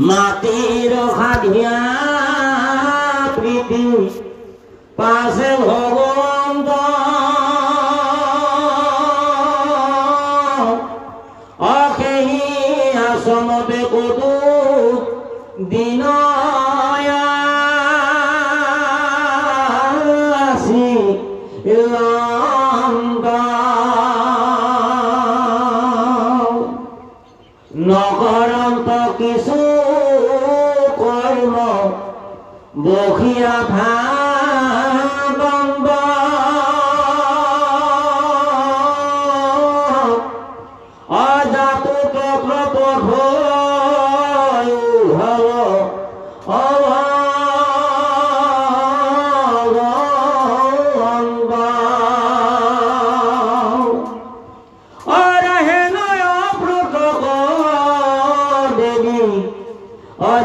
মাটির খাদিয়া প্রীতি পাশে ভগবন্ত অখেহি আসমতে কতু দিন নকরন্ত কিছু কর্ম বখিয়া ভাগম্ব অজাত প্রপথ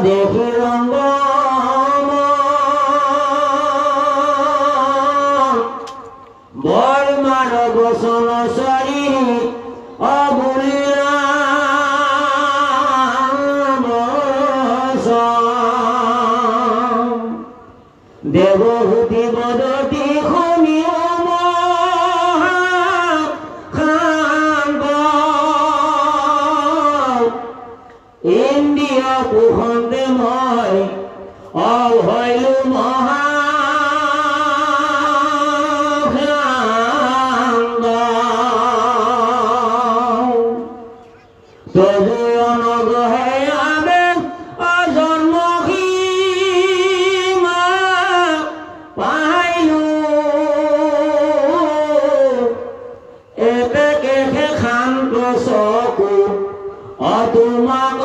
দেখি রঙ্গ বর্মার বসন সরি অবুলিয়া দেবহূতি বদতি খনিয়ম ইন্দিয়া পুহন্দে মই অভয়লু মহা তবু অনুগ্রহে আবে অজন্মহী পাইলু এপেকে শান্ত চকু অতুমাক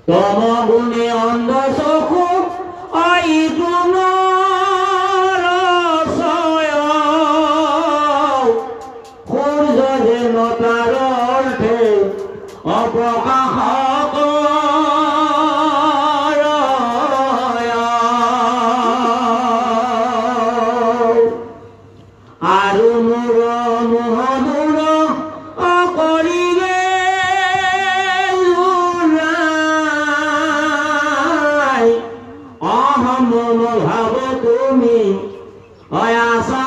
তম গুণে অন্ধ চকু আইতুন সূর্য যেন তাৰ অৰ্থে অপ্ৰকাশ আৰু মোৰ মোহদূৰ অকৰিলে অহম ভাব তুমি অয়াসা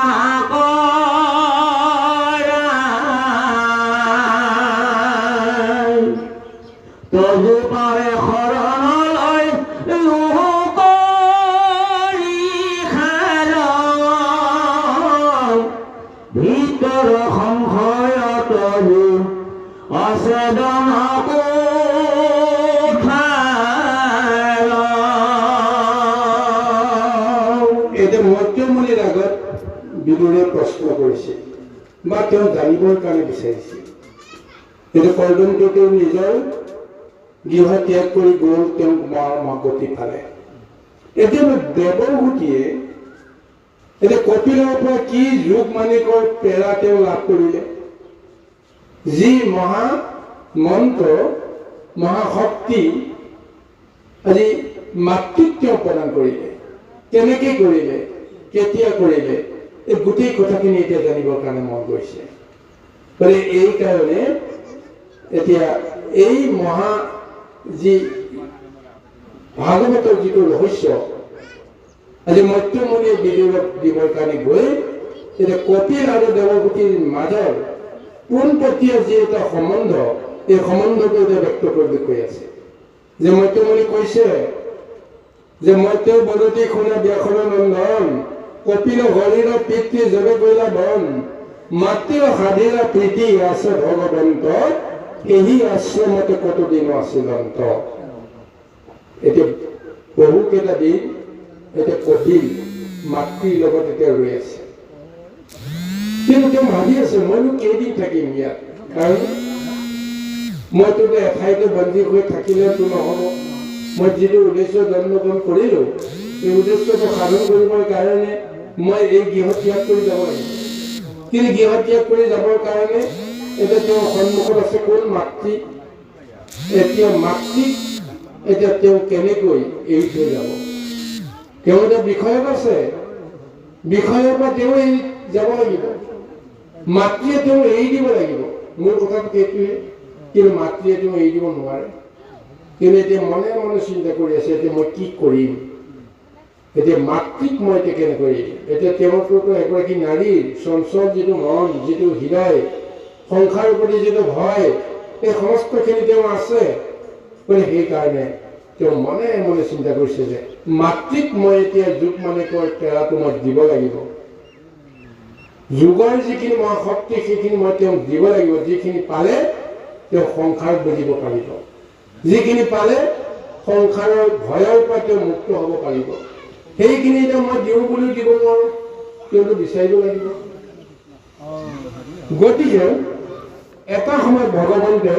তবু পাৰে শৰণলৈ ভিতৰ সংশয়ত অচেতন এতিয়া মৈত্ৰমুনিৰ আগত বিদুৰে প্ৰশ্ন কৰিছে বা তেওঁ জানিবৰ কাৰণে বিচাৰিছে। এতিয়া কৰ্দমটো নিজৰ গৃহ ত্যাগ কৰি গ'ল, তেওঁ গতি পালে। এতিয়া দেৱহূতিয়ে এতিয়া কপিলৰ পৰা কি যোগ মানিকৰ পেৰা তেওঁ লাভ কৰিলে, যি মহা মন্ত্ৰ মহাশক্তি আজি মাতৃক তেওঁ প্ৰদান কৰিলে, কেনেকৈ কৰিলে, কেতিয়া কৰিলে, এই গোটেই কথাখিনি এতিয়া জানিবৰ কাৰণে মন গৈছে। গতিকে এই কাৰণে এতিয়া এই মহা যি ভাগৱতৰ যিটো ৰহস্য আজি মৈত্ৰমুনিয়ে বিদুৰক দিবৰ কাৰণে গৈ এতিয়া কপিল আৰু দেৱহূতিৰ মাজৰ পোনপটীয়া যি এটা সম্বন্ধ, এই সম্বন্ধটো এতিয়া ব্যক্ত কৰি কৈ আছে যে মৈত্ৰমুনি কৈছে যে মৈত্ৰ বদতি শুনা ব্যাসৰ নন্দন কপিল হৰিৰ পিতৃ জবে কৰিলা বন মাতৃৰ সাধিৰা প্ৰীতি আছে ভগৱন্ত এই আশ্ৰমতে কতদিন আছিল অন্ত। এতিয়া বহুকেইটা দিন এতিয়া কপিল মাতৃৰ লগত এতিয়া ৰৈ আছে, কিন্তু তেওঁ ভাবি আছে মইনো কেইদিন থাকিম ইয়াত, কাৰণ মইতো এঠাইতে বন্দী হৈ থাকিলেতো নহ'ব। মই যিটো উদ্দেশ্য জন্মগ্ৰহণ কৰিলোঁ এই উদ্দেশ্যটো সাধন কৰিবৰ কাৰণে মই এই গৃহ ত্যাগ কৰি যাব লাগিব। কিন্তু গৃহ ত্যাগ কৰি যাবৰ কাৰণে এতিয়া তেওঁ সন্মুখত আছে কোন মাতৃ। এতিয়া মাতৃক এতিয়া তেওঁ কেনেকৈ এৰি থৈ যাব, তেওঁ এটা বিষয়ত আছে, বিষয়ৰ পৰা তেওঁ যাব লাগিব। মাতৃয়ে তেওঁ এৰি দিব লাগিব, মোৰ কথাটো সেইটোৱে। কিন্তু মাতৃয়ে তেওঁ এৰি দিব নোৱাৰে। কিন্তু এতিয়া মনে মনে চিন্তা কৰি আছে, এতিয়া মই কি কৰিম, এতিয়া মাতৃক মই এতিয়া কেনেকৈ এৰিম। এতিয়া তেওঁতো এগৰাকী নাৰীৰ চঞ্চল যিটো মন, যিটো হৃদয়, সংসাৰৰ প্ৰতি যিটো ভয়, এই সমস্তখিনি তেওঁ আছে। গতিকে সেইকাৰণে তেওঁ মনে মনে চিন্তা কৰিছে যে মাতৃক মই এতিয়া যুগ মানে কয় তেৰাটো মই দিব লাগিব। যুগৰ যিখিনি মহাশক্তি সেইখিনি মই তেওঁক দিব লাগিব। যিখিনি পালে তেওঁ সংসাৰ বুজিব পাৰিব, যিখিনি পালে সংসাৰৰ ভয়ৰ পৰা তেওঁ মুক্ত হ'ব পাৰিব। সেইখিনি এতিয়া মই দিওঁ বুলিও দিব নোৱাৰোঁ, তেওঁতো বিচাৰিব লাগিব। গতিকে এটা সময়ত ভগৱন্তে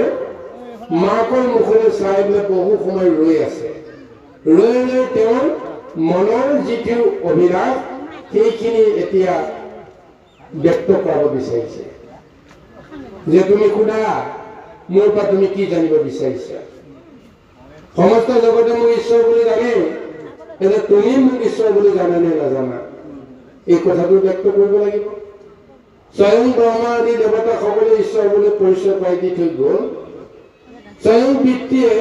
মাকৰ মুখলৈ চাই পেলাই বহু সময় ৰৈ আছে। ৰৈ ৰৈ তেওঁৰ মনৰ যিটো অভিলাষ সেইখিনি এতিয়া ব্যক্ত কৰাব বিচাৰিছে। যে তুমি সোধা মোৰ পৰা তুমি কি জানিব বিচাৰিছা। সমস্ত জগতে মোক ঈশ্বৰ বুলি জানে, এতিয়া তুমি মোক ঈশ্বৰ বুলি জানা নে নাজানা, এই কথাটো ব্যক্ত কৰিব লাগিব। স্বয়ং ব্ৰহ্মা আদি দেৱতা সকলে ঈশ্বৰ বুলি পৰিচয় পাই দি থৈ গ'ল। স্বয়ং পিতৃয়ে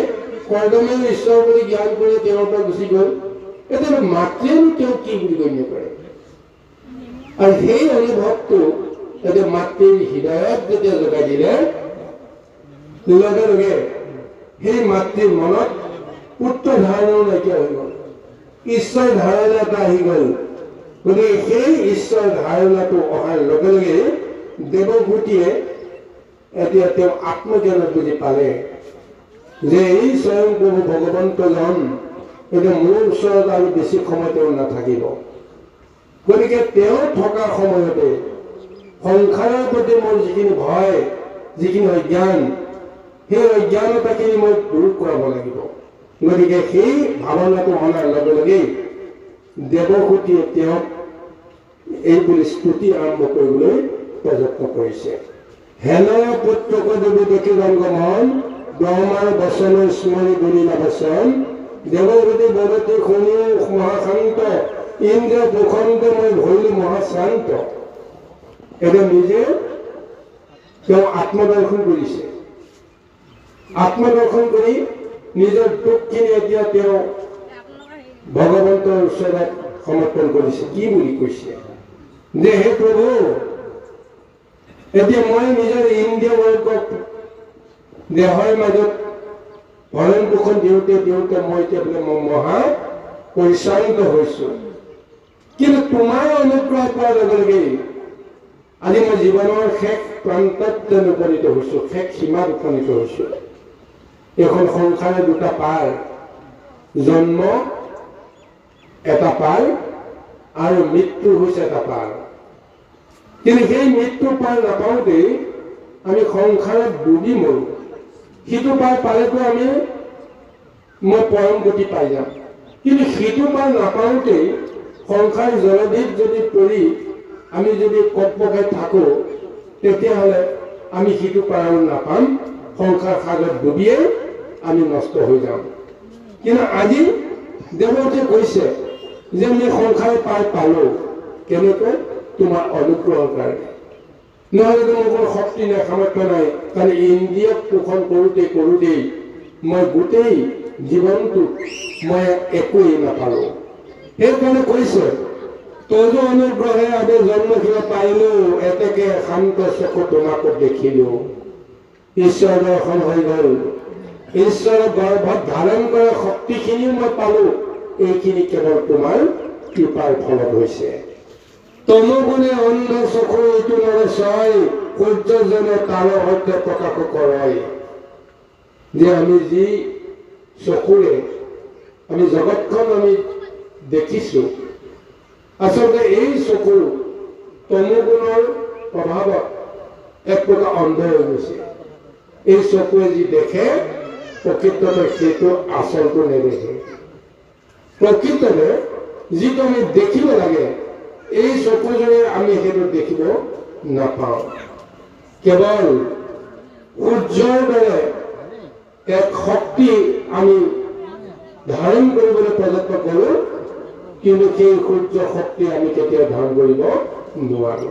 কৰ্দমেও ঈশ্বৰ বুলি জ্ঞান কৰি তেওঁৰ পৰা গুচি গ'ল। এতিয়া মাতৃয়েনো তেওঁক কি বুলি গণ্য কৰে। আৰু সেই অনুভৱটো এতিয়া মাতৃৰ হৃদয়ত যেতিয়া জগাই দিলে, লগে লগে সেই মাতৃৰ মনত পুত্ৰ ধাৰণাও নাইকিয়া হৈ গ'ল, ঈশ্বৰ ধাৰণা এটা আহি গ'ল। গতিকে সেই ঈশ্বৰ ধাৰণাটো অহাৰ লগে লগে দেৱভূতিয়ে এতিয়া তেওঁ আত্মজ্ঞানত বুজি পালে যে এই স্বয়ং প্ৰভু ভগৱন্তজন এতিয়া মোৰ ওচৰত আৰু বেছি সময় তেওঁ নাথাকিব। গতিকে তেওঁ থকা সময়তে সংসাৰৰ প্ৰতি মোৰ যিখিনি ভয়, যিখিনি অজ্ঞান, সেই অজ্ঞানতাখিনি মই দূৰ কৰাব লাগিব। গতিকে সেই ভাৱনাটো অনাৰ লগে লগেই দেৱভূতিয়ে তেওঁক এই বুলি স্তুতি আৰম্ভ কৰিবলৈ প্ৰযত্ন কৰিছে। হেনয় পুত্ৰক দেৱী দেখি ৰংগমন, ব্ৰহ্মাৰ বচন স্মৰি গুণী নবচন, দেৱভূতি বৰতি শুনি মহাশান্ত, ইন্দ্ৰ ভূখণ্ড মই ভৰিলো মহাশান্ত। এতিয়া নিজে তেওঁ আত্মদৰ্শন কৰিছে। আত্মদৰ্শন কৰি নিজৰ দুখখিনি এতিয়া তেওঁ ভগৱন্তৰ ওচৰত সমৰ্পণ কৰিছে। কি বুলি কৈছে যে হে প্ৰভু, এতিয়া মই নিজৰ ইন্দ্ৰিয় বৰ্গক দেহৰ মাজত ভৰণ পোষণ দিওঁতে দিওঁতে মই এতিয়া বোলে মহা পৰিশ্ৰান্ত হৈছো। কিন্তু তোমাৰ অনুগ্ৰহ পোৱাৰ লগে লগে আজি মই জীৱনৰ শেষ প্ৰান্তত উপনীত হৈছো, শেষ সীমাত উপনীত হৈছো। এখন সংসাৰৰ দুটা পাৰ, জন্ম এটা পাৰ আৰু মৃত্যু হৈছে এটা পাৰ। কিন্তু সেই মৃত্যু পাৰ নাপাওঁতেই আমি সংসাৰত ডুবি মৰো। সিটো পাৰ পালেতো মই পৰম গতি পাই যাম। কিন্তু সিটো পাৰ নাপাওঁতেই সংসাৰ জলধিত যদি পৰি আমি যদি ককবকাই থাকো, তেতিয়াহ'লে আমি সিটো পাৰ নাপাম, সংসাৰ সাগৰত ডুবিয়ে আমি নষ্ট হৈ যাম। কিন্তু আজি দেৱতে কৈছে যে আমি সংসাৰ পাৰ পালো, কেনেকৈ? তোমাৰ অনুগ্ৰহৰ কাৰণে। নহ'লে মোৰ কোনো শক্তি নাই, সামৰ্থ্য নাই। কাৰণ ইন্দ্ৰিয়ক পোষণ কৰোঁতেই মই গোটেই জীৱনটোত মই একোৱেই নাপালো। সেইকাৰণে কৈছে তজু অনুগ্ৰহে আমি জন্মশীল পাইলো, এতেকে শান্ত চকু তোমাকো দেখিলো। ঈশ্বৰ দৰ্শন হৈ গ'ল, ঈশ্বৰৰ গৰ্ভত ধাৰণ কৰা শক্তিখিনিও মই পালো। এইখিনি কেৱল তোমাৰ কৃপাৰ ফলত হৈছে। তমগুণে অন্ধ চকু এইটো নৰচাই, সূৰ্যজনে তাৰ সৈতে প্ৰকাশ কৰায়। যে আমি যি চকুৰে আমি জগতখন আমি দেখিছো, আচলতে এই চকু তমগুণৰ প্ৰভাৱত এক প্ৰকাৰ অন্ধ হৈ গৈছে। এই চকুৱে যি দেখে প্ৰকৃততে সেইটো আচলটো নেদেখে। প্ৰকৃততে যিটো আমি দেখিব লাগে, এই চকুযোৰে আমি সেইটো দেখিব নাপাওঁ। কেৱল সূৰ্যৰ দৰে এক শক্তি আমি ধাৰণ কৰিবলৈ প্ৰযত্ন কৰোঁ, কিন্তু সেই সূৰ্য শক্তি আমি কেতিয়াও ধাৰণ কৰিব নোৱাৰো।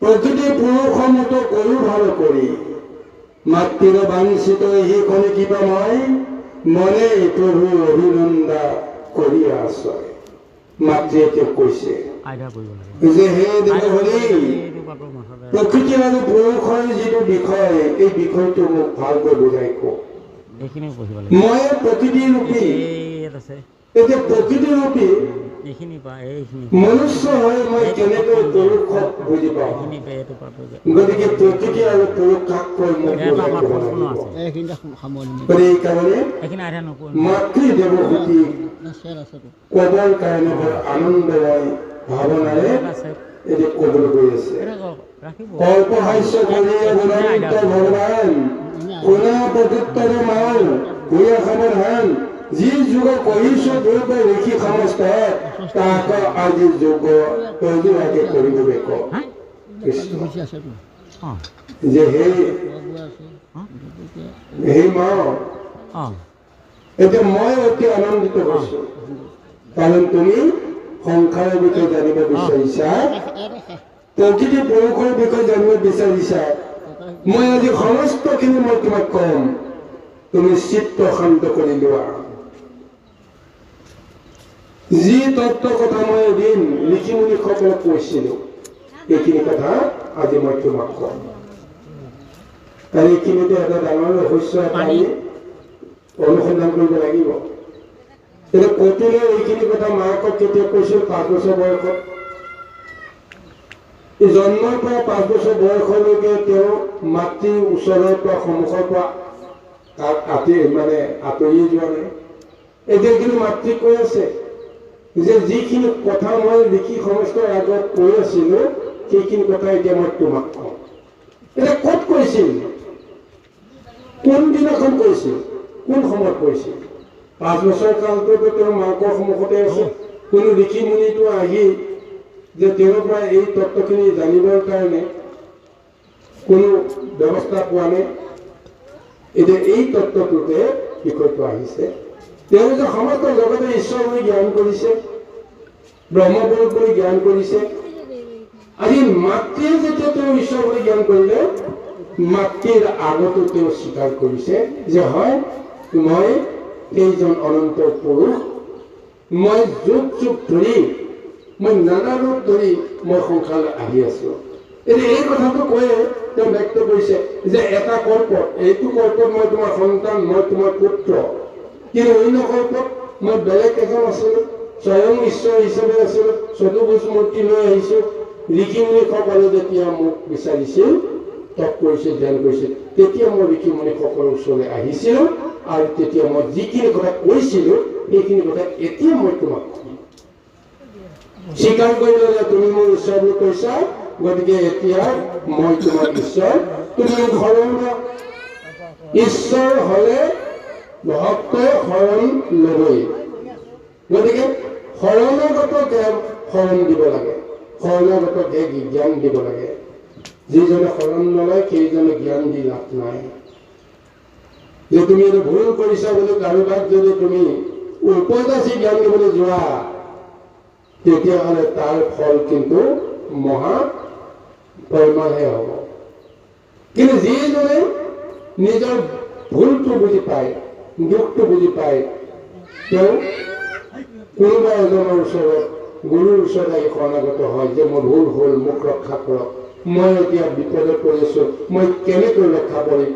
প্রকৃতি পুরুষমত করু ভালো করি মাতৃর বাঞ্ছিত এই কণে কৃপাময় মনে প্রভু অভিনন্দা করিয়া আশ্রয় মাতৃয়ে কৈছে যে হে দেৱহৰি প্ৰকৃতি আৰু পুৰুষৰ যিটো বিষয় এই বিষয়টো মোক ভালকৈ বুজাই কওক মই প্ৰকৃতি ৰূপী এতিয়া প্ৰকৃতি ৰূপী মনুষ্য হৈ মই কেনেকৈ পুৰুষক বুজি পাওঁ গতিকে প্ৰকৃতি আৰু পুৰুষ কাক কৈ মোক বুজাই ক'ব লাগিব গতিকে এইকাৰণে মাতৃ দেৱহূতি ক'বৰ কাৰণে বৰ আনন্দময় ভাৱনাৰে এটি ক'বলৈ গৈ আছে কল্পহাস্য কৰিয়ে গুণান্বিত ভগৱান শুনা প্ৰত্যুত্তৰ মাও ভূয়া সমাধান যি যুগ কহিছো দুৰ্গ ঋষি সমস্ত তাক আজি যুগ তজুৱাকে কৰিব বেক কৃষ্ণ যে সেই মা এতিয়া মই অতি আনন্দিত হৈছো কাৰণ তুমি সংসাৰৰ বিষয়ে জানিব বিচাৰিছা প্ৰকৃতি পুৰুষৰ বিষয়ে জানিব বিচাৰিছা মই আজি সমস্তখিনি মই তোমাক কম তুমি চিত্ত শান্ত কৰি লোৱা যি তত্ত্ব কথা মই এদিন ঋষিমুনিসকলক কৈছিলো এইখিনি কথা আজি মই তোমাক কম আৰু এইখিনিতে এটা ডাঙৰ ৰহস্য আমি অনুসন্ধান কৰিব লাগিব কিন্তু কৌতুলে এইখিনি কথা মাকক কেতিয়া কৈছিল 5 বছৰ বয়সত জন্মৰ পৰা 5 বছৰ বয়সলৈকে তেওঁ মাতৃৰ ওচৰৰ পৰা সন্মুখৰ পৰা আঁতৰি যোৱা নাই এতিয়া কিন্তু মাতৃ কৈ আছে যে যিখিনি কথা মই ঋষি সমস্তৰ আগত কৈ আছিলো সেইখিনি কথা এতিয়া মই তোমাক কওঁ এতিয়া ক'ত কৈছিল কোন দিনাখন কৈছিল কোন সময়ত কৈছিল 5 বছৰ কালটোতো তেওঁ মাকৰ সন্মুখতে আছে কোনো ঋষি মুনিটো আহি যে তেওঁৰ পৰা এই তত্ত্বখিনি জানিবৰ কাৰণে কোনো ব্যৱস্থা পোৱা নাই এতিয়া এই তত্ত্বটোতে বিষয়টো আহিছে তেওঁ যে সমস্ত জগতে ঈশ্বৰ বুলি জ্ঞান কৰিছে ব্ৰহ্মপুৰুষ বুলি জ্ঞান কৰিছে আজি মাতৃয়ে যেতিয়া তেওঁ ঈশ্বৰ বুলি জ্ঞান কৰিলে মাতৃৰ আগতো তেওঁ স্বীকাৰ কৰিছে যে হয় মই এইজন অনন্ত পুৰুষ মই যুগ যুগ ধৰি মই নানা ৰূপ ধৰি মই সংসাৰলৈ আহি আছো এতিয়া এই কথাটো কৈয়ে তেওঁ ব্যক্ত কৰিছে যে এটা কল্পত এইটো কল্পত মই তোমাৰ সন্তান মই তোমাৰ পুত্ৰ কিন্তু অন্য কল্পত মই বেলেগ এজন আছিলো স্বয়ং ঈশ্বৰ হিচাপে আছিলো চতুৰ্ভুজ মূৰ্তি লৈ আহিছো ঋষিমুনিসকলে যেতিয়া মোক বিচাৰিছিল তপ কৰিছিল ধ্যান কৰিছিল তেতিয়া মই ঋষিমুনিসকলৰ ওচৰলৈ আহিছিলো আৰু তেতিয়া মই যিখিনি কথা কৈছিলো সেইখিনি কথা এতিয়া মই তোমাক স্বীকাৰ কৰিলে যে তুমি মোৰ ঈশ্বৰ বুলি কৈছা গতিকে এতিয়া মই তোমাৰ ঈশ্বৰ তুমি মোক শৰণ ঈশ্বৰ হলে ভক্তই শৰণ ল'বই গতিকে শৰণাগত শৰণ দিব লাগে শৰণাগত জ্ঞান দিব লাগে যিজনে শৰণ নলয় সেইজনে জ্ঞান দি লাভ নাই যে তুমি এইটো ভুল কৰিছা বুলি কাৰোবাক যদি তুমি উপজাচি জ্ঞান দিবলৈ যোৱা তেতিয়াহ'লে তাৰ ফল কিন্তু মহা পৰিমাণহে হ'ব কিন্তু যিজনে নিজৰ ভুলটো বুজি পায় দুখটো বুজি পায় তেওঁ কোনোবা এজনৰ ওচৰত গুৰুৰ ওচৰত আহি শৰণাগত হয় যে মোৰ ভুল হ'ল মোক ৰক্ষা কৰক মই এতিয়া বিপদত পৰিছো মই কেনেকৈ ৰক্ষা কৰিম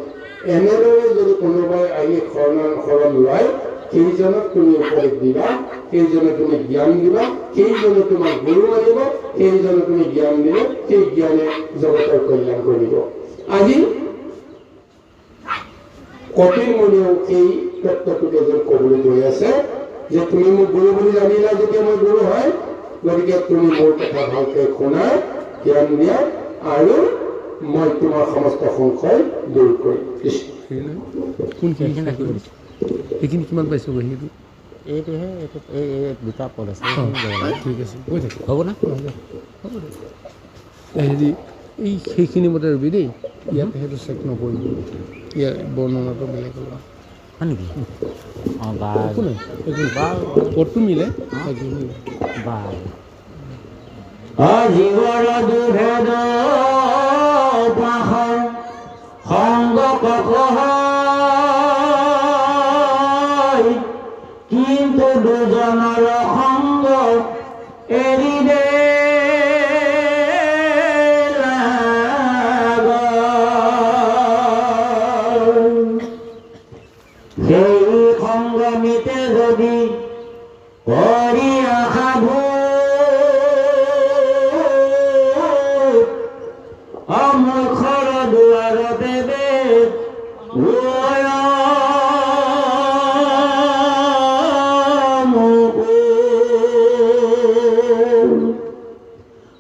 এনেদৰে যদি কোনোবাই আহি শৰণ লয় সেইজনক তুমি উপদেশ দিবা সেইজনে তুমি জ্ঞান দিবা সেইজনে তোমাক গুৰু মানিব সেইজনে তুমি জ্ঞান দিলে সেই জ্ঞানে জগতৰ কল্যাণ কৰিব আজি কপিল মুনিয়েও সেই তত্ত্বটোকে যেন ক'বলৈ গৈ আছে যে তুমি মোক গুৰু বুলি জানিলা যেতিয়া মই গুৰু হয় গতিকে তুমি মোৰ কথা ভালকৈ শুনা জ্ঞান দিয়া আৰু মই তোমাৰ সমস্ত সংশয় দূৰ কৰিম এইখিনি কিমান পাইছোঁ বহিটো এইটোহে এই দুটা পদ আছে ঠিক আছে কৈ থাকি হ'ব না হ'ব দে হেৰি এই সেইখিনি মতে ৰবি দেই ইয়াত সেইটো চেক নকৰিব ইয়াৰ বৰ্ণনাটো বেলেগ হ'ব হয় নেকি অঁ বা একো নাই একো বা পদটো মিলে বা অজীৱৰ দুভেদ পাশৰ সংগ হয়, কিন্তু দুজনৰ সংগ এৰি দে সেই সংগ্ৰামীতে যদি কৰি সাধু অমুখৰ দুৱাৰতে বেদ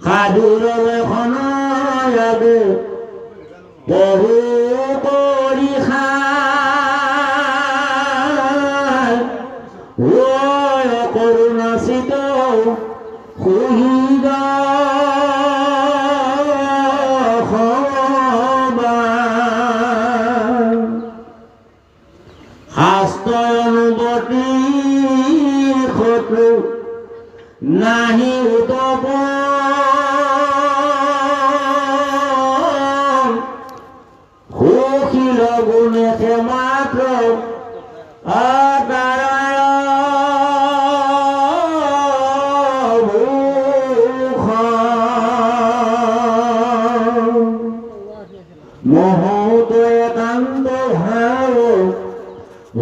সাধুৰ লেখনয়াবে বহু কৰি কৰুণাচিত সুহৃদ শাস্ত্ৰ অনুবতী শত্ৰু নাহি উতপ সুশীল গুণে মাত্ৰ মহত একান্ত ভাব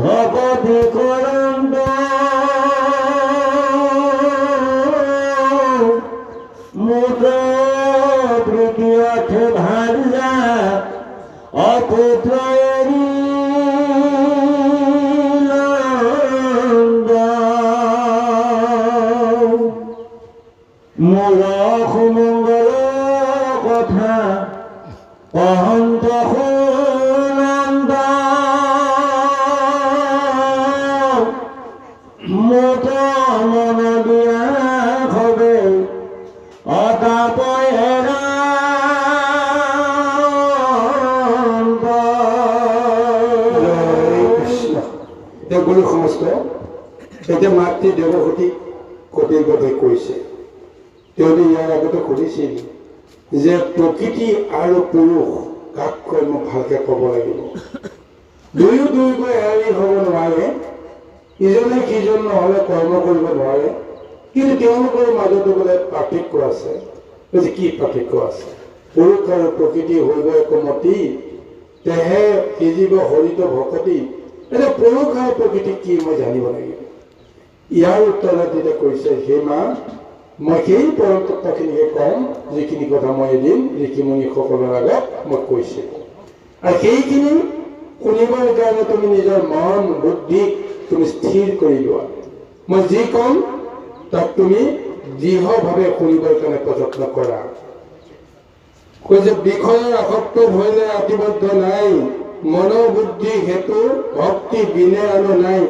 ভকতি করন্ত মুদ প্রীতি অর্থ ভার্যা অপুত্র মূল সুমঙ্গল কথা অহন্ত সুনন্দ মুত মন দিয়া হবে অতাপয়েরা গুৰু সমস্ত এতিয়া মাতৃ দেৱসতী কবিৰ বাবে কৈছে। তেওঁলোকে ইয়াৰ আগতে সুধিছিল যে প্ৰকৃতি আৰু পুৰুষ কাক কয় মই ভালকৈ ক'ব লাগিব। দুয়োকৈ এৰি হ'ব নোৱাৰে, ইজনে সিজন নহ'লে কৰ্ম কৰিব নোৱাৰে, কিন্তু তেওঁলোকৰ মাজতো বোলে পাৰ্থক্য আছে। কি পাৰ্থক্য আছে? পুৰুষ আৰু প্ৰকৃতি হৈ গৈ একমতি, তেহে সিজিব হৰিত ভকতি। এতিয়া পুৰুষ আৰু প্ৰকৃতি কি মই জানিব লাগিব। ইয়াৰ উত্তৰত যেতিয়া কৈছে, সেই মা মই সেই পৰম তত্ত্বখিনিকে ক'ম যিখিনি কথা মই এদিন ঋষিমুনিসকলৰ আগত মই কৈছিলোঁ। আৰু সেইখিনি শুনিবৰ কাৰণে তুমি নিজৰ মন বুদ্ধিক তুমি স্থিৰ কৰি লোৱা। মই যি ক'ম তাক তুমি দৃঢ়ভাৱে শুনিবৰ কাৰণে প্ৰযত্ন কৰা। কৈছে বিষয়ৰ আসক্ত ভয়লে আতিবদ্ধ নাই, মনোবুদ্ধি হেতু ভক্তি বিনে আৰু নাই।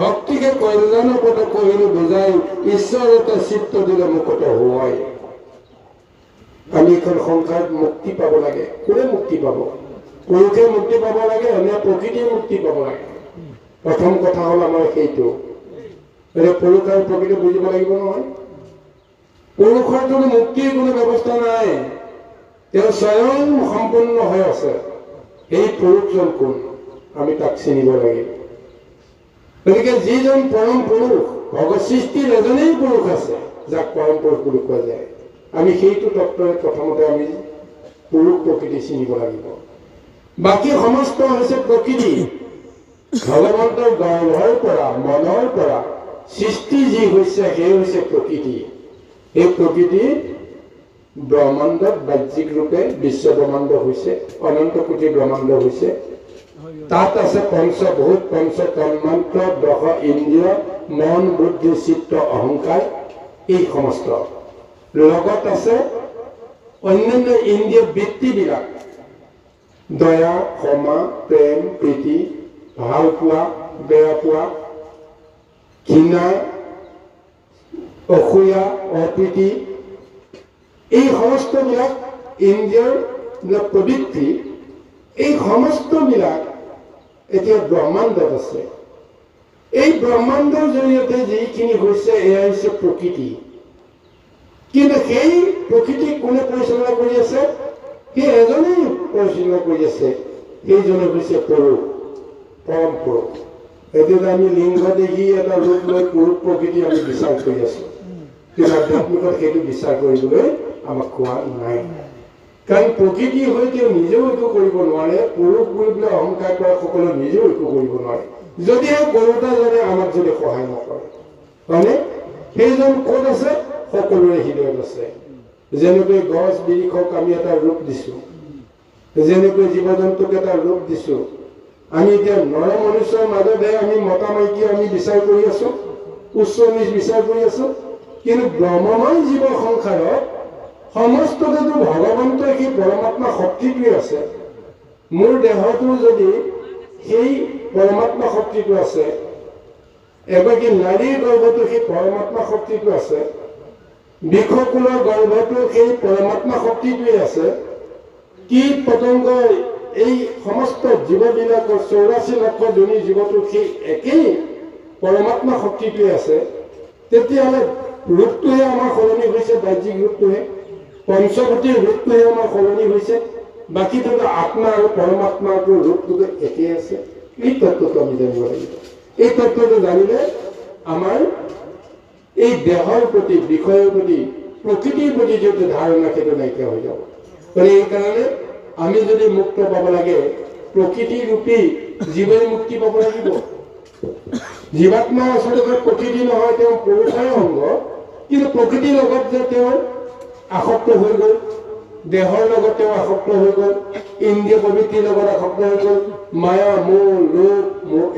ভক্তিকে কল্যাণৰ কথা কহিলো বুজাই, ঈশ্বৰ এটা চিত্ত দিলে মুখত হোৱাই। আমি এখন সংসাৰত মুক্তি পাব লাগে। কোনে মুক্তি পাব? পুৰুষে মুক্তি পাব লাগে নে প্ৰকৃতিয়ে মুক্তি পাব লাগে? প্ৰথম কথা হ'ল আমাৰ সেইটো। এতিয়া পুৰুষ আৰু প্ৰকৃতি বুজিব লাগিব নহয়। পুৰুষৰ কোনো মুক্তিৰ কোনো ব্যৱস্থা নাই, তেওঁ স্বয়ং সম্পূৰ্ণ হৈ আছে। এই পুৰুষজন কোন? আমি তাক চিনিব লাগিব। গতিকে যিজন পৰম পুৰুষ, ভগত সৃষ্টিৰ এজনেই পুৰুষ আছে যাক পৰম পুৰুষ বুলি কোৱা যায়। আমি সেইটো তত্ত্বৰে প্ৰথমতে আমি পুৰুষ প্ৰকৃতি চিনিব লাগিব। বাকী সমস্ত হৈছে প্ৰকৃতি। ভগৱন্তৰ গৰ্ভৰ পৰা মনৰ পৰা সৃষ্টি যি হৈছে সেই হৈছে প্ৰকৃতি। এই প্ৰকৃতি ব্ৰহ্মাণ্ডত বাহ্যিক ৰূপে বিশ্ব ব্ৰহ্মাণ্ড হৈছে, অনন্ত কোটি ব্ৰহ্মাণ্ড হৈছে। তাত আছে পঞ্চভূত, পঞ্চ তন্মান্ত্ৰ, দশ ইন্দ্ৰিয়, মন বুদ্ধি চিত্ত অহংকাৰ, এই সমস্ত। লগত আছে অন্যান্য ইন্দ্ৰিয় বৃত্তিবিলাক, দয়া, ক্ষমা, প্ৰেম, প্ৰীতি, ভাল পোৱা, বেয়া পোৱা, ঘৃণা, অসূয়া, অপ্ৰীতি, এই সমস্তবিলাক ইন্দ্ৰিয়ৰ প্ৰবৃত্তি। এই সমস্তবিলাক এতিয়া ব্ৰহ্মাণ্ডত আছে। এই ব্ৰহ্মাণ্ডৰ জৰিয়তে যিখিনি হৈছে এয়া হৈছে প্ৰকৃতি। কিন্তু সেই প্ৰকৃতিক কোনে পৰিচালনা কৰি আছে? সেই এজনেই পৰিচালনা কৰি আছে, সেইজনে হৈছে পুৰুষ, পৰম পুৰুষ। এতিয়া আমি লিংগ দেখি এটা ৰূপ লৈ পুৰুষ প্ৰকৃতি আমি বিচাৰ কৰি আছো, কিন্তু আধ্যাত্মিকত সেইটো বিচাৰ কৰিবলৈ আমাক কোৱা নাই। কাৰণ প্ৰকৃতি হৈ তেওঁ নিজেও একো কৰিব নোৱাৰে, পুৰুষ বুলি পেলাই অহংকাৰ কৰা সকলে নিজেও একো কৰিব নোৱাৰে, যদিহে কৰোতাজনে আমাক যদি সহায় নকৰে। হয়নে? সেইজন ক'ত আছে? সকলোৰে হৃদয়ত আছে। যেনেকৈ গছ বিৰিখক আমি এটা ৰূপ দিছো, যেনেকৈ জীৱ জন্তুক এটা ৰূপ দিছো, আমি এতিয়া নৰ মনুষ্যৰ মাজতহে আমি মতা মাইকী আমি বিচাৰ কৰি আছো, উচ্চ নিচ বিচাৰ কৰি আছো। কিন্তু ব্ৰহ্মময় জীৱ সংসাৰত সমস্ততেতো ভগৱন্তই সেই পৰমাত্মা শক্তিটোৱে আছে। মোৰ দেহটো যদি সেই পৰমাত্মা শক্তিটো আছে, এগৰাকী নাৰীৰ গৰ্ভটো সেই পৰমাত্মা শক্তিটো আছে, বৃক্ষকুলৰ গৰ্ভটো সেই পৰমাত্মা শক্তিটোৱে আছে, কীট পতংগ এই সমস্ত জীৱবিলাকৰ 84 লক্ষ যোনি জীৱটো সেই একেই পৰমাত্মা শক্তিটোৱে আছে। তেতিয়াহ'লে ৰূপটোহে আমাৰ সলনি হৈছে, বাহ্যিক ৰূপটোহে, পঞ্চভূতিৰ ৰূপটোহে আমাৰ সলনি হৈছে, বাকীটো আত্মা আৰু পৰমাত্মাৰ ৰূপটোতো একেই আছে। এই তত্ত্বটো আমি জানিব লাগিব। এই তত্ত্বটো জানিলে আমাৰ এই দেহৰ প্ৰতি, বিষয়ৰ প্ৰতি, প্ৰকৃতিৰ প্ৰতি যিটো ধাৰণা সেইটো নাইকিয়া হৈ যাব। গতিকে এইকাৰণে আমি যদি মুক্ত পাব লাগে, প্ৰকৃতি ৰূপী জীৱই মুক্তি পাব লাগিব। জীৱাত্মা আচলতে প্ৰকৃতি নহয়, তেওঁ পুৰুষৰ অংগ, কিন্তু প্ৰকৃতিৰ লগত যে তেওঁ আসক্ত হৈ গ'ল, দেহৰ লগত তেওঁ আসক্ত হৈ গ'ল, ইন্দ্ৰিয় প্ৰবৃত্তিৰ লগত আসক্ত হৈ গ'ল, মায়া মোহ লোভ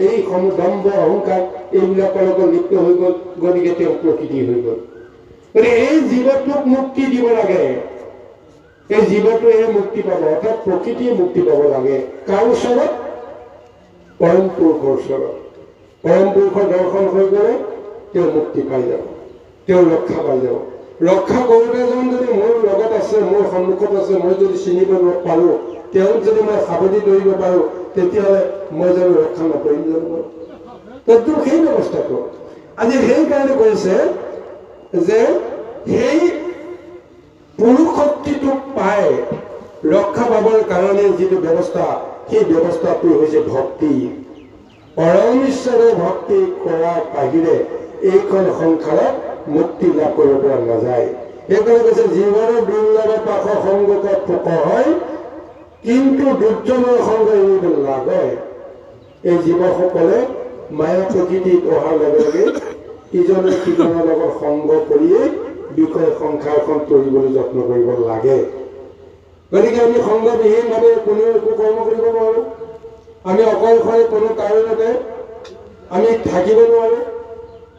এই দম্ভ অহংকাৰ এইবিলাকৰ লগত লিপ্ত হৈ গ'ল, গতিকে তেওঁ প্ৰকৃতি হৈ গ'ল। গতিকে এই জীৱটোক মুক্তি দিব লাগে, এই জীৱটোৱে মুক্তি পাব, অৰ্থাৎ প্ৰকৃতিয়ে মুক্তি পাব লাগে। কাৰ ওচৰত? পৰম পুৰুষৰ ওচৰত। পৰম পুৰুষৰ দৰ্শন হৈ গ'লে তেওঁ মুক্তি পাই যাব, তেওঁ ৰক্ষা পাই যাব। ৰক্ষা কৰোঁতাজন যদি মোৰ লগত আছে, মোৰ সন্মুখত আছে, মই যদি চিনিব পাৰোঁ, তেওঁক যদি মই সাৱধি ধৰিব পাৰোঁ, তেতিয়াহ'লে মই জানো ৰক্ষা নকৰিম জানো? ততো সেই ব্যৱস্থাটো আজি সেইকাৰণে কৈছে যে সেই পুৰুষ শক্তিটোক পাই ৰক্ষা পাবৰ কাৰণে যিটো ব্যৱস্থা, সেই ব্যৱস্থাটো হৈছে ভক্তি। পৰম ঈশ্বৰৰ ভক্তি কৰাৰ বাহিৰে এইখন সংসাৰত মুক্তি লাভ কৰিব পৰা নাযায়। সেইকাৰণে কৈছে জীৱনৰ দুৰ্লভ পাশ সংগত পোক হয়, কিন্তু দুৰ্জনৰ সংগ এৰিব লাগে। এই জীৱসকলে মায়া প্ৰকৃতিত অহাৰ লগে লগে ইজনে সিজনৰ লগত সংগ কৰিয়েই বিষয় সংসাৰখন তৰিবলৈ যত্ন কৰিব লাগে। গতিকে আমি সংগবিহীনভাৱে কোনেও একো কৰ্ম কৰিব নোৱাৰোঁ। আমি অকলশৰে কোনো কাৰণতে আমি থাকিব নোৱাৰোঁ।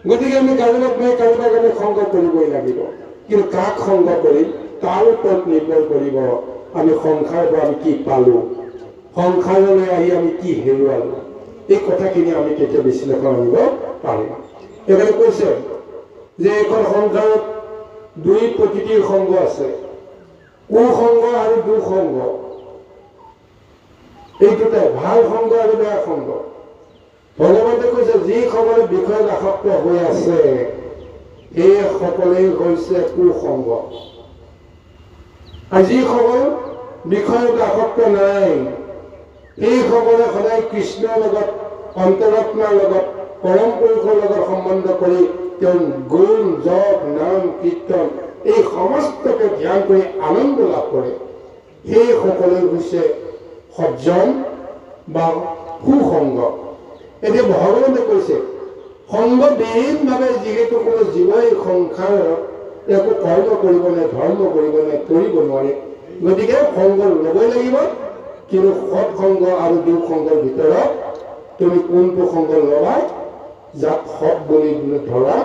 গতিকে আমি কাৰোবাক নাই কাৰোবাক আমি সংগ কৰিবই লাগিব। কিন্তু কাক সংগ কৰিম তাৰ ওপৰত নিৰ্ভৰ কৰিব আমি সংসাৰৰ পৰা আমি কি পালোঁ, সংসাৰলৈ আহি আমি কি হেৰুৱালোঁ, এই কথাখিনি আমি কেতিয়া বিশ্লেষণ আনিব পাৰিম। এইফালে কৈছে যে এইখন সংসাৰত দুই প্ৰকৃতিৰ সংগ আছে, কুসংগ আৰু দুসংগ। এই দুটাই ভাল সংগ আৰু বেয়া সংগ। ভগৱন্তে কৈছে যিসকলে বিষয়ত আসক্ত হৈ আছে সেই সকলেই হৈছে কুসংগ, আৰু যিসকল বিষয়ত আসক্ত নাই সেইসকলে সদায় কৃষ্ণৰ লগত, অন্তৰাত্মাৰ লগত, পৰম পুৰুষৰ লগত সম্বন্ধ কৰি তেওঁ গুণ জপ নাম কীৰ্তন এই সমস্তকে ধ্যান কৰি আনন্দ লাভ কৰে। সেইসকলে হৈছে সজ্জন বা সুসংগ। এতিয়া ভগৱন্তে কৈছে সংগবিহীনভাৱে যিহেতু কোনো জীৱই সংসাৰত একো কৰ্ম কৰিব নাই, ধৰ্ম কৰিব নাই, কৰিব নোৱাৰে, গতিকে সংগ ল'বই লাগিব। কিন্তু সৎসংগ আৰু দুঃসংগৰ ভিতৰত তুমি কোনটো সংগ ল'বা যাক সৎ বুলি ধৰা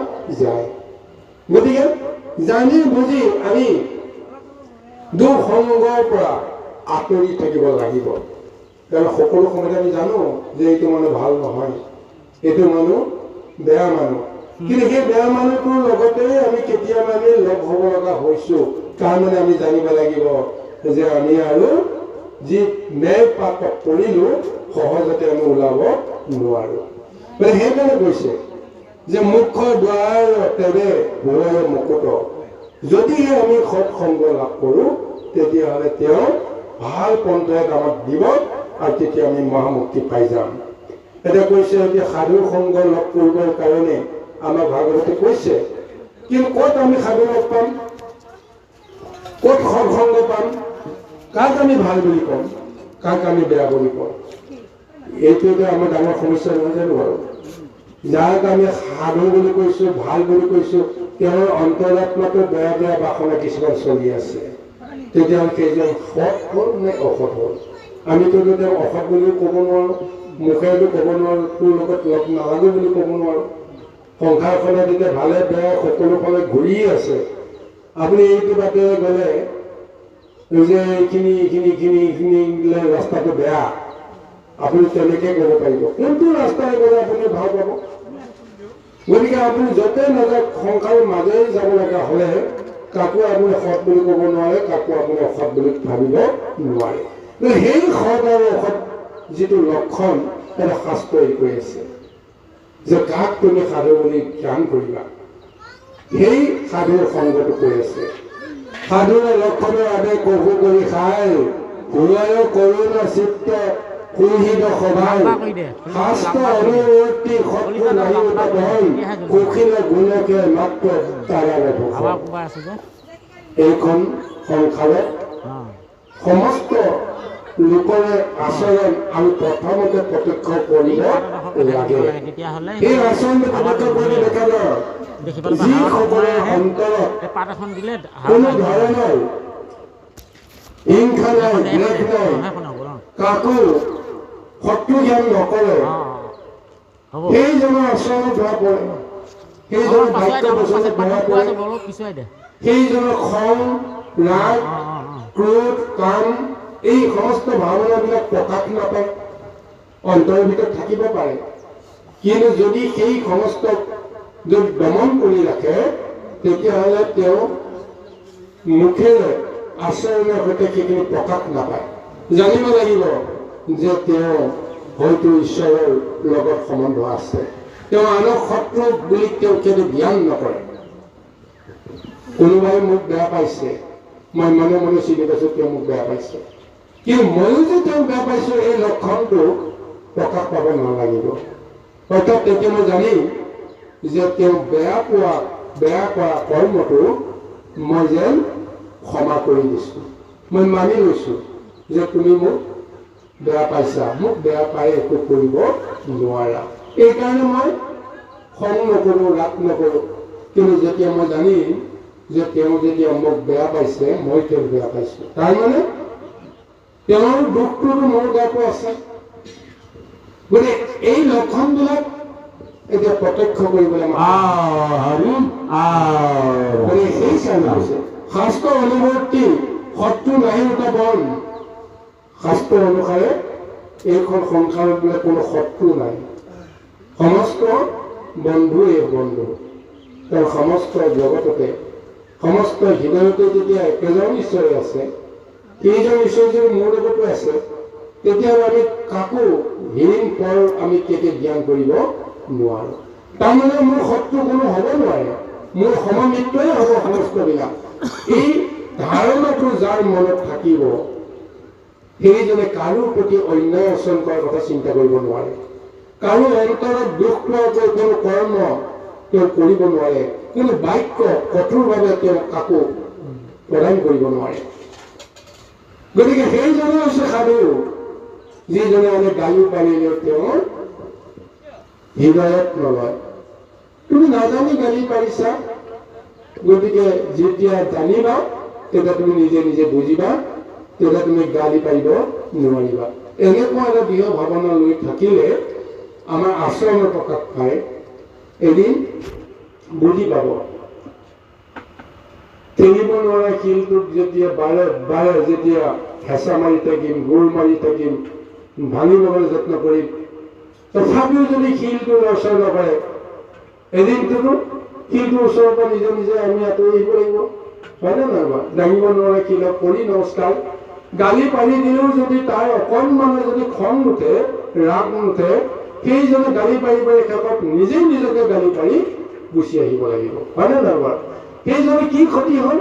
যায়। গতিকে জানি বুজি আমি দুঃসংগৰ পৰা আঁতৰি থাকিব লাগিব। কাৰণ সকলো সময়তে আমি জানো যে এইটো মানুহ ভাল নহয়, এইটো মানুহ বেয়া মানুহ, কিন্তু সেই বেয়া মানুহটোৰ লগতে আমি কেতিয়াবা আমি লগ হ'ব লগা হৈছোঁ। তাৰমানে আমি জানিব লাগিব যে আমি আৰু যি ন্যায় পাপত পৰিলোঁ সহজতে আমি ওলাব নোৱাৰোঁ। মানে সেইকাৰণে কৈছে যে মুখ্য দুৱাৰ তেৰে ভুৱয় মুকুট, যদিহে আমি সৎসংগ লাভ কৰোঁ তেতিয়াহ'লে তেওঁ ভাল পন্থাত আমাক দিব আৰু তেতিয়া আমি মহামুক্তি পাই যাম। এটা কৈছে যে সাধুৰ সংগ লাভ কৰিবৰ কাৰণে আমাৰ ভাগৱতে কৈছে, কিন্তু ক'ত আমি সাধু লগ পাম, ক'ত সৎসংগ পাম, কাক আমি ভাল বুলি ক'ম, কাক আমি বেয়া বুলি ক'ম? এইটোতে আমাৰ ডাঙৰ সমস্যা নহয় জানো বাৰু? যাক আমি সাধু বুলি কৈছো, ভাল বুলি কৈছো, তেওঁৰ অন্তৰাত্মাটো বেয়া বেয়া বাসনা কিছুমান চলি আছে। তেতিয়াহ'লে সেইজন সৎ হ'ল নে অসৎ হ'ল? আমিতো তেওঁ অসৎ বুলিও ক'ব নোৱাৰোঁ, মুখেৰেতো ক'ব নোৱাৰোঁ, তোৰ লগত লগ নালাগো বুলি ক'ব নোৱাৰোঁ। সংসাৰখনত এতিয়া ভালে বেয়া সকলো ফালে ঘূৰি আছে। আপুনি এইটো বাটে গ'লে যে এইখিনি ৰাস্তাটো বেয়া, আপুনি তেনেকৈ ক'ব পাৰিব। কোনটো ৰাস্তাৰে গ'লে আপুনি ভাল পাব? গতিকে আপুনি য'তে নাযাওক সংসাৰৰ মাজেৰে যাব লগা হ'লে কাকো আপুনি সৎ বুলি ক'ব নোৱাৰে, কাকো আপুনি অসৎ বুলি ভাবিব নোৱাৰে। সেই সৎ আৰু অসৎ যিটো লক্ষণ এটা শাস্ত্ৰই কৈ আছে যে কাক তুমি সাধু বুলি জ্ঞান কৰিবা, সেই সাধুৰ সংগটো কৈ আছে। সাধুৰ লক্ষণৰ আগে কহু কৰি খাই ঘূৰাই কৰোণ চিত্ত কুহিত সভাই শাস্ত্ৰ অনুৱৰ্তী শত্ৰু নাহি উৎপাদন কুশিল গুণকে মাত্ৰ তাৰাৰে ভূষণ। এইখন সংসাৰত সমস্ত লোকৰে আচৰণ আমি প্ৰথমতে প্ৰত্যক্ষ কৰিব লাগে। এই আচৰণটো প্ৰত্যক্ষ কৰি দেখা যায় যিসকলৰ অন্তৰত কোনো ধৰণৰ হিংসা নাই, দ্বেষ নাই, কাকো শত্ৰু জ্ঞান নকৰে, সেইজনৰ আচৰণত ধৰা পৰে, সেইজনৰ বাক্য বচনত ধৰা পৰে, সেইজনৰ খং, ৰাগ, ক্ৰোধ, কাম এই সমস্ত ভাৱনাবিলাক প্ৰকাশ নাপায়, অন্তৰৰ ভিতৰত থাকিব পাৰে। কিন্তু যদি সেই সমস্ত যদি দমন কৰি ৰাখে তেতিয়াহ'লে তেওঁ মুখেৰে আচৰণৰ সৈতে সেইখিনি প্ৰকাশ নাপায়। জানিব লাগিব যে তেওঁ হয়তো ঈশ্বৰৰ লগত সম্বন্ধ আছে, তেওঁ আনক শত্ৰু বুলি তেওঁ সেইটো জ্ঞান নকৰে। কোনোবাই মোক বেয়া পাইছে, মই মনে মনে চিনি পাইছোঁ তেওঁ মোক বেয়া পাইছে, কিন্তু ময়ো যে তেওঁ বেয়া পাইছোঁ এই লক্ষণটো প্ৰকাশ পাব নালাগিব। অৰ্থাৎ তেতিয়া মই জানিম যে তেওঁ বেয়া কৰা কৰ্মটো মই যেন ক্ষমা কৰি দিছোঁ, মই মানি লৈছোঁ যে তুমি মোক বেয়া পাইছা, মোক বেয়া পাই একো কৰিব নোৱাৰা, এইকাৰণে মই খং নকৰোঁ, ৰাগ নকৰোঁ। কিন্তু যেতিয়া মই জানিম যে তেওঁ যেতিয়া মোক বেয়া পাইছে, মই তেওঁক বেয়া পাইছোঁ, তাৰমানে তেওঁৰ দুখটোতো মোৰ গাতো আছে। গতিকে এই লক্ষণবিলাক এতিয়া প্ৰত্যক্ষ কৰিবলৈ সেই চাই আছে শাস্ত্ৰ অনুৱৰ্তী শত্ৰু নাহি উৎপাদন। শাস্ত্ৰ অনুসাৰে এইখন সংসাৰত বোলে কোনো শত্ৰু নাই, সমস্ত বন্ধুৱে বন্ধু। তেওঁ সমস্ত জগততে সমস্ত হৃদয়তে যেতিয়া একেজন ঈশ্বৰ আছে, সেইজন ঈশ্বৰ যদি মোৰ লগতো আছে, তেতিয়াহ'লে আমি কাকো হীন ফল আমি কেতিয়া জ্ঞান কৰিব নোৱাৰোঁ। তাৰমানে মোৰ শত্ৰু কোনো হ'ব নোৱাৰে, মোৰ সমমিত্ৰই হ'ব সমস্তবিলাক। এই ধাৰণাটো যাৰ মনত থাকিব সেইজনে কাৰো প্ৰতি অন্যায় আচৰণ কৰাৰ কথা চিন্তা কৰিব নোৱাৰে, কাৰো অন্তৰত দুখ পোৱাকৈ কোনো কৰ্ম তেওঁ কৰিব নোৱাৰে, কোনো বাক্য কঠোৰভাৱে তেওঁ কাকো প্ৰদান কৰিব নোৱাৰে। গতিকে সেইজনে হৈছে সাধু, যিজনে আমি গালি পাৰিলেও তেওঁৰ হৃদয়ত নলয়। তুমি নাজানি গালি পাৰিছা, গতিকে যেতিয়া জানিবা তেতিয়া তুমি নিজে নিজে বুজিবা, তেতিয়া তুমি গালি পাৰিব নোৱাৰিবা। এনেকুৱা এটা দৃঢ় ভাৱনা লৈ থাকিলে আমাৰ আচৰণৰ প্ৰকাশ পায়, এদিন বুজি পাব। ঠেলিব নোৱাৰা শিলটোক যেতিয়া বাৰে বাৰে যেতিয়া হেঁচা মাৰি থাকিম, গোৰ মাৰি থাকিম, ভাঙিবলৈ যত্ন কৰিম, তথাপিও যদি শিলটো লৰচৰ নকৰে, এদিনটোতো শিলটোৰ ওচৰৰ পৰা নিজে নিজে আমি আঁতৰি আহিব লাগিব, হয়নে নহয় বাৰু? দাঙিব নোৱাৰা শিলক কৰি নমস্কাৰ। গালি পাৰি দিলেও যদি তাৰ অকণমানে যদি খং নুঠে, ৰাগ নুঠে, সেইজনে গালি পাৰি পাৰি শেষত নিজেই নিজকে গালি পাৰি গুচি আহিব লাগিব, হয়নে নহয় বাৰু? সেইজনে কি ক্ষতি হ'ল?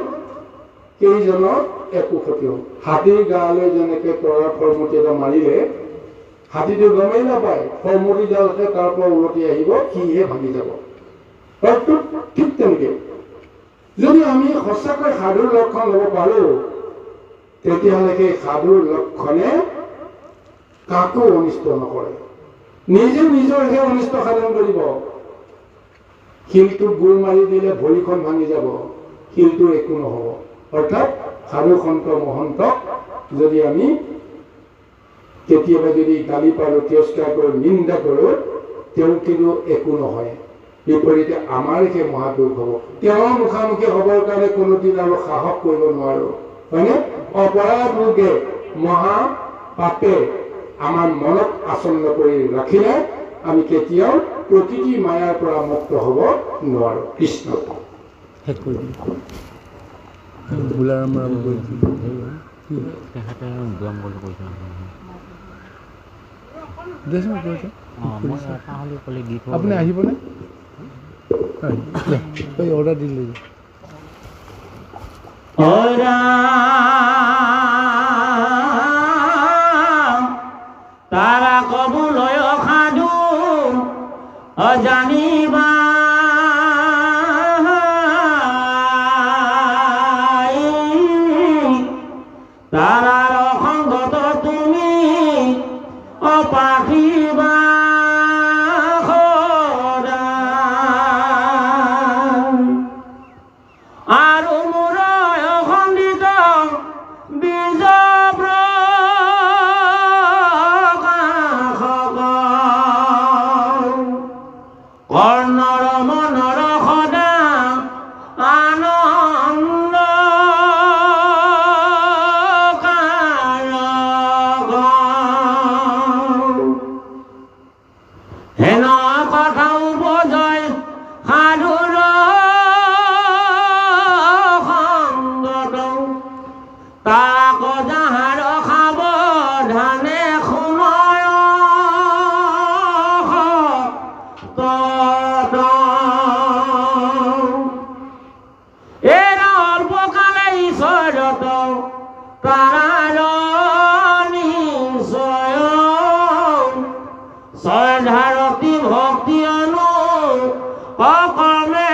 সেইজনৰ একো ক্ষতি হ'ল। হাতীৰ গালৈ যেনেকৈ তৰা ফৰমুটি এটা মাৰিলে হাতীটো গমেই নাপায় ফৰমুটিডালতে তাৰ পৰা উলটি আহিব, সিহে ভাঙি যাব। হয়তো ঠিক তেনেকৈ যদি আমি সঁচাকৈ সাধুৰ লক্ষণ ল'ব পাৰোঁ, তেতিয়াহ'লে সেই সাধুৰ লক্ষণে কাকো অনিষ্ট নকৰে, নিজে নিজৰহে অনিষ্ট সাধন কৰিব। শিলটোত গোৰ মাৰি দিলে ভৰিখন ভাঙি যাব, শিলটোৰ একো নহ'ব। অৰ্থাৎ সাধু সন্ত মহন্তক যদি আমি কেতিয়াবা যদি গালি পাৰোঁ, তিৰস্কাৰ কৰোঁ, নিন্দা কৰোঁ, তেওঁ কিন্তু একো নহয়। বিপৰীতে আমাৰ সেই মহাপুৰুষ হ'ব। তেওঁৰ মুখামুখি হ'বৰ কাৰণে কোনোদিন আৰু সাহস কৰিব নোৱাৰোঁ, হয়নে? অপৰাধ ৰোগে মহা পাপে আমাৰ মনত আচন্ন কৰি ৰাখিলে আমি কেতিয়াও প্ৰকৃতি মায়াৰ পৰা মুক্ত হ'ব নোৱাৰোঁ। কৃষ্ণ শেষ কৰি দিম গোলাৰাম ৰাম কৰি তেখেতে ব্যায়াম বুলি কৈছে। দেচোন কৈছে মই এটা হ'লে ক'লে দি থ'ব। আপুনি আহিবনে? এই অৰ্ডাৰ দিলে তাৰা কবুলয় সাধু অজানিবা তাৰাৰ অসংগত তুমি অপাঠিবা আৰু মোৰ খণ্ডিত বীজ কৰ্ণৰ মনৰ সদা আনন্দ হেন কথা উপজয় সাধুৰ সংগত তাক যাহাৰ সাৱধানে শুনয় এরা অল্পকালে ঈশ্বরত তারার নিশ্চয় শ্রদ্ধারতি ভক্তি অনু অকমে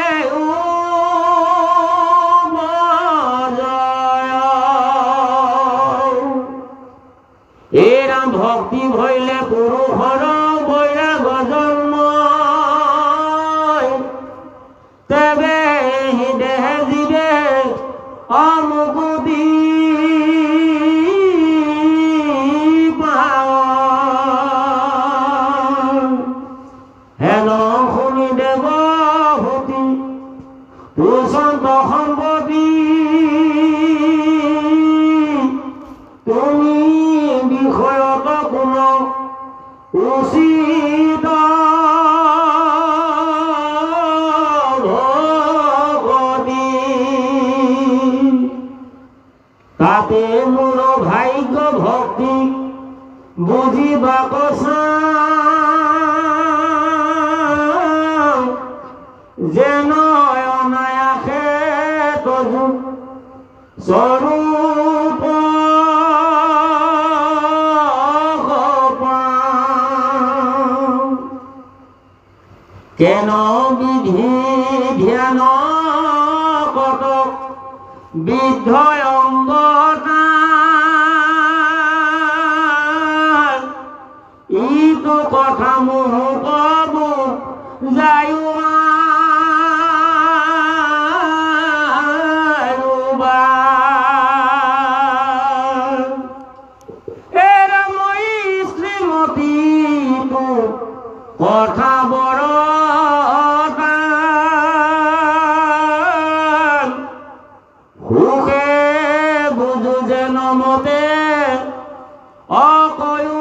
এরা ভক্তি ভইলে পুরুষর বৈরাগ জন্ম তেবে দেহ জীবে অমুকুতি হেন শুনি দেব ভূতি তুসন্ত সম্পত্তি তুমি বিষয়ত কোনো উচিত তাতে মোৰ ভাগ্য ভক্তি বুজিবা কচা যেন অনায়াসে তজু স্বৰূপ কেন বিধি ধ্যান কতক বিদ্ধ অংগতা ইটো কথা মোহ কব যায়ো এরা মই শ্রীমতী কথা বড় সুখে বুঝু যেন মতে অকয়ু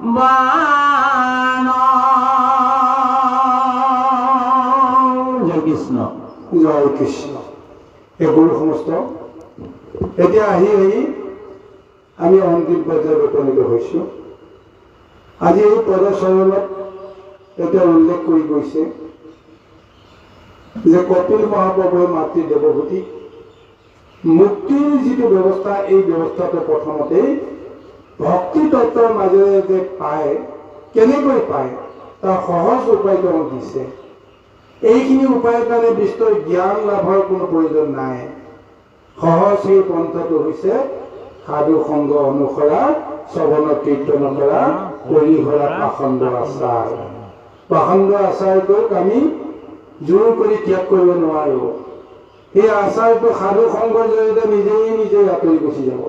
ভগবান। জয় কৃষ্ণ। জয় কৃষ্ণ। এই গুৰু সমস্ত এতিয়া আহি আমি অন্তিম পৰ্যায়ত উপনীত হৈছোঁ। আজি এই পদচৰণত এটা উল্লেখ কৰি গৈছে যে কপিল মহাপ্ৰভুৱে মাতৃ দেৱভূতিক মুক্তিৰ যিটো ব্যৱস্থা, এই ব্যৱস্থাটো প্ৰথমতেই ভক্তি তত্ত্বৰ মাজেৰে যে পায়, কেনেকৈ পায় তাৰ সহজ উপায় তেওঁ দিছে। এইখিনি উপায়ৰ কাৰণে বিস্তৰ জ্ঞান লাভৰ কোনো প্ৰয়োজন নাই। সহজ সেই পন্থাটো হৈছে সাধু সংগ অনুসৰা, শ্ৰৱণ কীৰ্তন কৰা, পৰিহৰা পাখণ্ড আচাৰ। পাখণ্ড আচাৰটোক আমি জোৰ কৰি ত্যাগ কৰিব নোৱাৰো। সেই আচাৰটো সাধু সংগৰ জৰিয়তে নিজেই আঁতৰি গুচি যাব।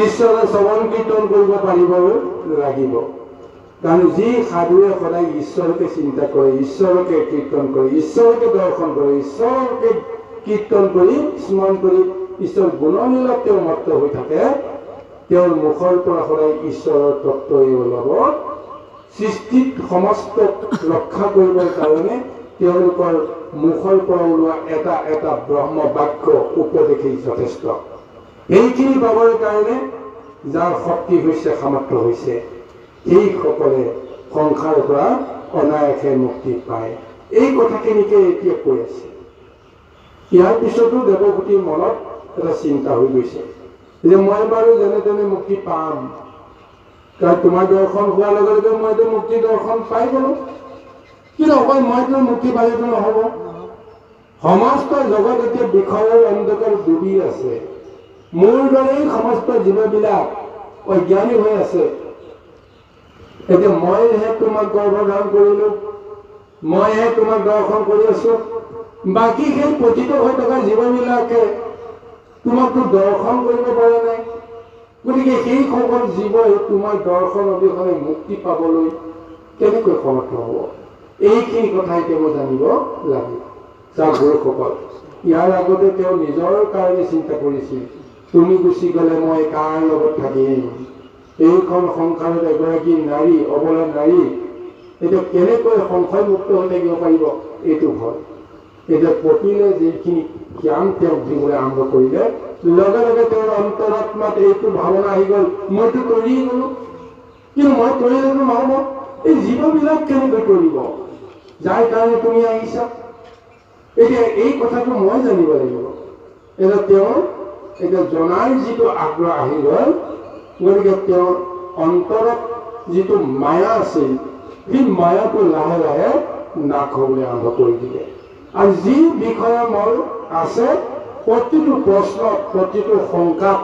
ঈশ্বৰে শ্ৰৱণ কীৰ্তন কৰিব পাৰিব লাগিব, কাৰণ যি সাধুৱে সদায় ঈশ্বৰকে চিন্তা কৰে, ঈশ্বৰকে কীৰ্তন কৰে, ঈশ্বৰকে দৰ্শন কৰে, ঈশ্বৰকে কীৰ্তন কৰি স্মৰণ কৰি ঈশ্বৰ গুণনীলত তেওঁ মত্ত হৈ থাকে, তেওঁৰ মুখৰ পৰা সদায় ঈশ্বৰৰ তত্ত্বই ওলাব। সৃষ্টিত সমস্ত ৰক্ষা কৰিবৰ কাৰণে তেওঁলোকৰ মুখৰ পৰা ওলোৱা এটা এটা ব্ৰহ্ম বাক্য উপদেশেই যথেষ্ট। এইখিনি পাবৰ কাৰণে যাৰ শক্তি হৈছে, সামৰ্থ্য হৈছে, এইসকলে সংসাৰৰ পৰা অনায়াসে মুক্তি পায়। এই কথাখিনিকে এতিয়া কৈ আছে। ইয়াৰ পিছতো দেৱভূতিৰ মনত এটা চিন্তা হৈ গৈছে যে মই বাৰু যেনে তেনে মুক্তি পাম, কাৰণ তোমাৰ দৰ্শন হোৱাৰ লগে লগে মইতো মুক্তি দৰ্শন পাই গলো, কিন্তু অকল মইতো মুক্তি পালেতো নহব। সমস্ত জগত এতিয়া বিষয়ৰ অন্ধকাৰ ডুবি আছে। মোৰ দৰেই সমস্ত জীৱবিলাক অজ্ঞানী হৈ আছে। এতিয়া মইহে তোমাক গৰ্ভধাৰণ কৰিলো, মইহে তোমাক দৰ্শন কৰি আছো, বাকী সেই পতিত হৈ থকা জীৱবিলাকে তোমাকতো দৰ্শন কৰিব পৰা নাই। গতিকে সেইসকল জীৱই তোমাৰ দৰ্শন অবিহনে মুক্তি পাবলৈ কেনেকৈ সমৰ্থ হ'ব? এইখিনি কথা এতিয়া মই জানিব লাগিব। গুৰুসকল, ইয়াৰ আগতে তেওঁ নিজৰ কাৰণে চিন্তা কৰিছিল, তুমি গুচি গ'লে মই কাৰ লগত থাকিম? এইখন সংসাৰত এগৰাকী নাৰী, অবলা নাৰী এতিয়া কেনেকৈ সংশয়মুক্ত হৈ থাকিব পাৰিব? এইটো ভয়। এতিয়া কপিলে যিখিনি জ্ঞান তেওঁক দিবলৈ আৰম্ভ কৰিলে, লগে লগে তেওঁৰ অন্তৰাত্মাত এইটো ভাৱনা আহি গ'ল, মইতো তৰিয়ে গ'লো, কিন্তু মই তৰিলেতো নহ'ব। এই জীৱবিলাক কেনেকৈ তৰিব যাৰ কাৰণে তুমি আহিছা? এতিয়া এই কথাটো মই জানিব লাগিব। এতিয়া তেওঁৰ এতিয়া জনাৰ যিটো আগ্ৰহ আহি গ'ল, গতিকে তেওঁৰ অন্তৰত যিটো মায়া আছিল, সেই মায়াটো লাহে লাহে নাশ হ'বলৈ আৰম্ভ কৰি দিলে। আৰু যি বিষয়ৰ মল আছে, প্ৰতিটো প্ৰশ্ন, প্ৰতিটো শংকাত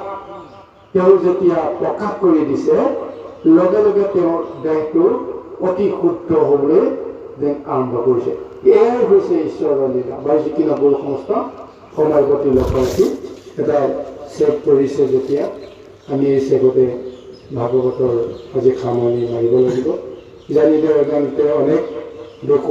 তেওঁ যেতিয়া প্ৰকাশ কৰি দিছে, লগে লগে তেওঁৰ দেহটো অতি শুদ্ধ হ'বলৈ যেন আৰম্ভ কৰিছে। এয়াই হৈছে ঈশ্বৰৰ লীলা। বাইছ কিনা গ'ল সমস্ত সময়ৰ প্ৰতি লক্ষ্য ৰাখি এটা চেক কৰিছে যেতিয়া, আমি এই চেকতে ভাগৱতৰ আজি সামৰণি মাৰিব লাগিব। জানিতে অজানিতে অনেক দুখ